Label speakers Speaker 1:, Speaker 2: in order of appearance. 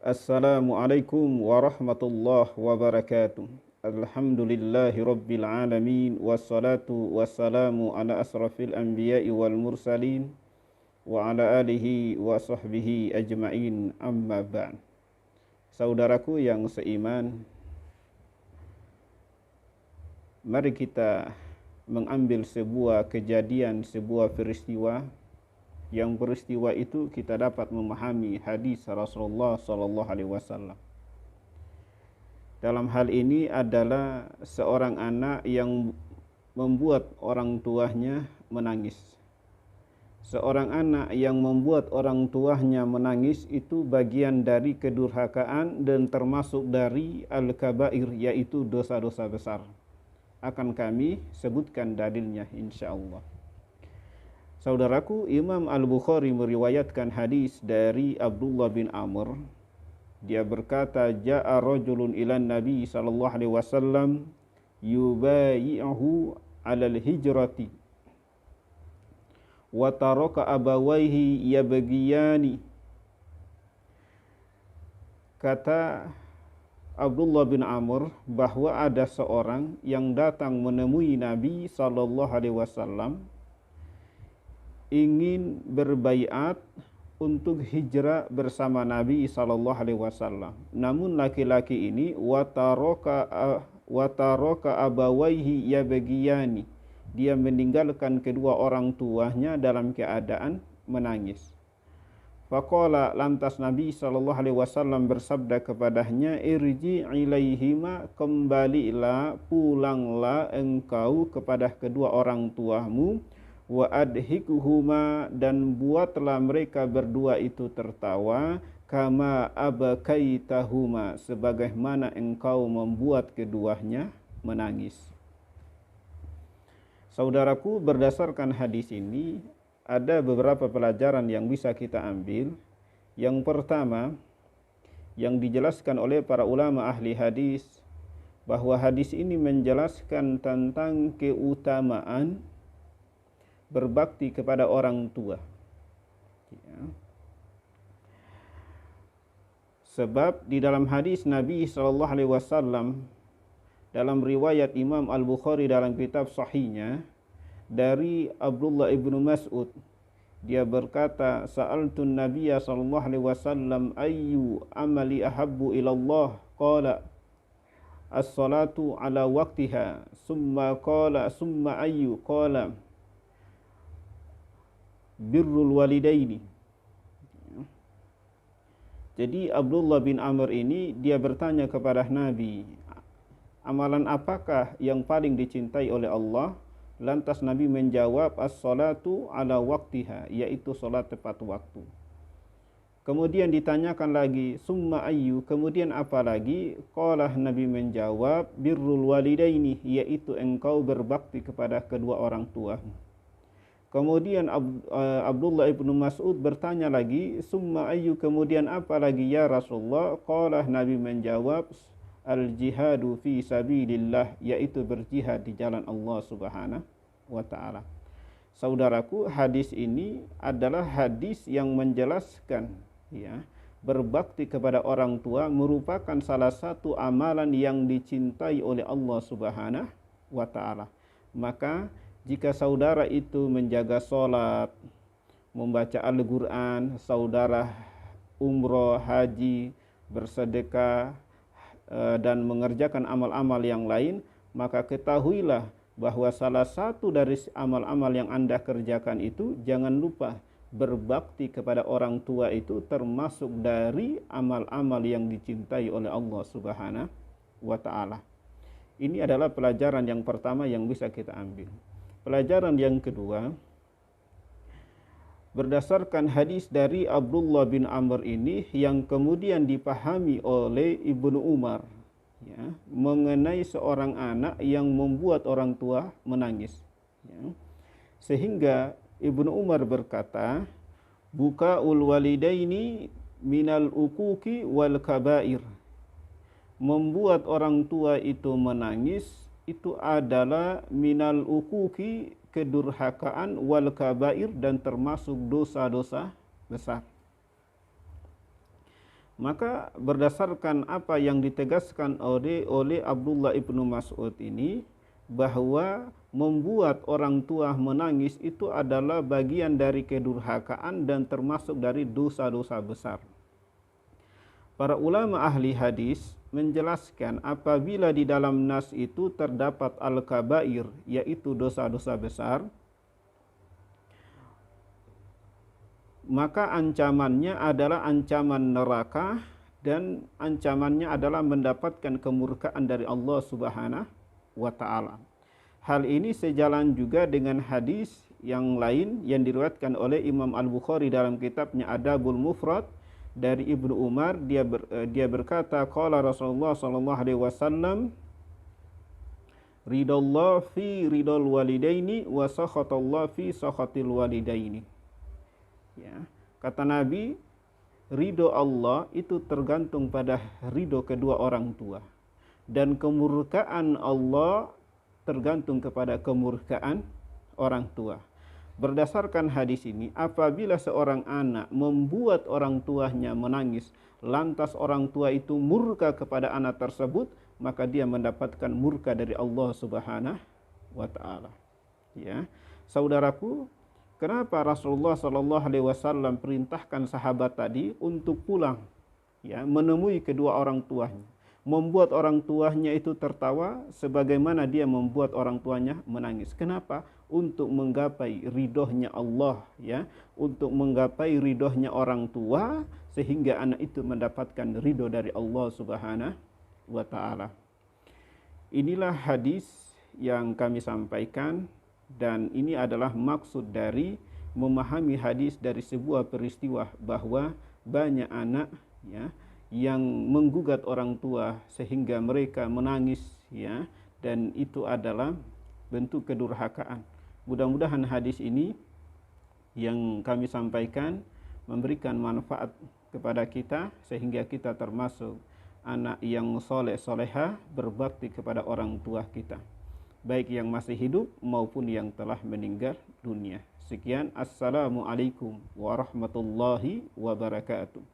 Speaker 1: Assalamualaikum warahmatullahi wabarakatuh. Alhamdulillahi rabbil alamin. Wassalatu wassalamu ala asrafil anbiya'i wal mursalin wa ala alihi wa sahbihi ajma'in, amma ba'd. Saudaraku yang seiman, mari kita mengambil sebuah kejadian, sebuah peristiwa. Yang peristiwa itu kita dapat memahami hadis Rasulullah sallallahu alaihi wasallam. Dalam hal ini adalah seorang anak yang membuat orang tuanya menangis. Seorang anak yang membuat orang tuanya menangis itu bagian dari kedurhakaan dan termasuk dari al-kabair, yaitu dosa-dosa besar. Akan kami sebutkan dalilnya insyaallah. Saudaraku, Imam Al-Bukhari meriwayatkan hadis dari Abdullah bin Amr. Dia berkata, ja'a rajulun ilan Nabi sallallahu alaihi wasallam yubayi'uhu 'alal hijrati wa taraka abawaihi yabghiyani. Kata Abdullah bin Amr bahwa ada seorang yang datang menemui Nabi sallallahu alaihi wasallam ingin berbaiat untuk hijrah bersama Nabi sallallahu alaihi wasallam. Namun laki-laki ini wataraka abawaihi yabghiyani. Dia meninggalkan kedua orang tuanya dalam keadaan menangis. Faqala, lantas Nabi sallallahu alaihi wasallam bersabda kepadanya, irji ilaihima, kembalilah, pulanglah engkau kepada kedua orang tuamu, wa adhikuhuma, dan buatlah mereka berdua itu tertawa, kama abakaitahuma, sebagaimana engkau membuat keduanya menangis. Saudaraku, berdasarkan hadis ini ada beberapa pelajaran yang bisa kita ambil. Yang pertama, yang dijelaskan oleh para ulama ahli hadis, bahwa hadis ini menjelaskan tentang keutamaan berbakti kepada orang tua. Ya. Sebab di dalam hadis Nabi sallallahu alaihi wasallam, dalam riwayat Imam Al-Bukhari dalam kitab sahihnya dari Abdullah ibnu Mas'ud, dia berkata, sa'altun Nabiyya sallallahu alaihi wasallam ayyu amali ahabbu ila Allah, qala as-salatu ala waqtiha, summa ayyu, qala birrul walidaini. Jadi Abdullah bin Amr ini dia bertanya kepada Nabi, amalan apakah yang paling dicintai oleh Allah? Lantas Nabi menjawab, as-salatu ala waqtiha, yaitu salat tepat waktu. Kemudian ditanyakan lagi, summa ayyu, kemudian apa lagi? Qala, Nabi menjawab, birrul walidaini, yaitu engkau berbakti kepada kedua orang tuamu. Kemudian Abdullah ibnu Mas'ud bertanya lagi, summa ayyu, kemudian apa lagi ya Rasulullah? Qala, Nabi menjawab, al-jihadu fi sabilillah, yaitu berjihad di jalan Allah subhanahu wa ta'ala. Saudaraku, hadis ini adalah hadis yang menjelaskan, ya, berbakti kepada orang tua merupakan salah satu amalan yang dicintai oleh Allah subhanahu wa ta'ala. Maka jika saudara itu menjaga sholat, membaca Al-Quran, saudara umroh, haji, bersedekah, dan mengerjakan amal-amal yang lain, maka ketahuilah bahwa salah satu dari amal-amal yang Anda kerjakan itu, jangan lupa berbakti kepada orang tua itu termasuk dari amal-amal yang dicintai oleh Allah subhanahu wa ta'ala. Ini adalah pelajaran yang pertama yang bisa kita ambil. Pelajaran yang kedua, berdasarkan hadis dari Abdullah bin Amr ini yang kemudian dipahami oleh Ibnu Umar, ya, mengenai seorang anak yang membuat orang tua menangis, ya. Sehingga Ibnu Umar berkata, bukaul walidaini minal ukuki wal kabair, membuat orang tua itu menangis itu adalah minal ukuki, kedurhakaan, wal kabair, dan termasuk dosa-dosa besar. Maka berdasarkan apa yang ditegaskan oleh Abdullah ibnu Mas'ud ini, bahwa membuat orang tua menangis itu adalah bagian dari kedurhakaan dan termasuk dari dosa-dosa besar. Para ulama ahli hadis menjelaskan apabila di dalam nas itu terdapat al-kabair, yaitu dosa-dosa besar, maka ancamannya adalah ancaman neraka dan ancamannya adalah mendapatkan kemurkaan dari Allah Subhanahu wa taala. Hal ini sejalan juga dengan hadis yang lain yang diriwayatkan oleh Imam Al-Bukhari dalam kitabnya Adabul Mufrad dari Ibnu Umar. Dia berkata, qala Rasulullah sallallahu alaihi wasallam, ridallah fi ridal walidaini wa sakhatallah fi sakhatil walidaini. Ya, kata Nabi, ridho Allah itu tergantung pada ridho kedua orang tua, dan kemurkaan Allah tergantung kepada kemurkaan orang tua. Berdasarkan hadis ini, apabila seorang anak membuat orang tuanya menangis, lantas orang tua itu murka kepada anak tersebut, maka dia mendapatkan murka dari Allah Subhanahu wa taala. Ya, saudaraku, kenapa Rasulullah Shallallahu Alaihi Wasallam perintahkan sahabat tadi untuk pulang, ya, menemui kedua orang tuanya, membuat orang tuanya itu tertawa, sebagaimana dia membuat orang tuanya menangis. Kenapa? Untuk menggapai ridhonya Allah, ya, untuk menggapai ridhonya orang tua, sehingga anak itu mendapatkan ridho dari Allah Subhanahu wa Ta'ala. Inilah hadis yang kami sampaikan. Dan ini adalah maksud dari memahami hadis dari sebuah peristiwa, bahwa banyak anak, ya, yang menggugat orang tua sehingga mereka menangis, ya, dan itu adalah bentuk kedurhakaan. Mudah-mudahan hadis ini yang kami sampaikan memberikan manfaat kepada kita sehingga kita termasuk anak yang soleh solehah, berbakti kepada orang tua kita, baik yang masih hidup maupun yang telah meninggal dunia. Sekian, assalamualaikum warahmatullahi wabarakatuh.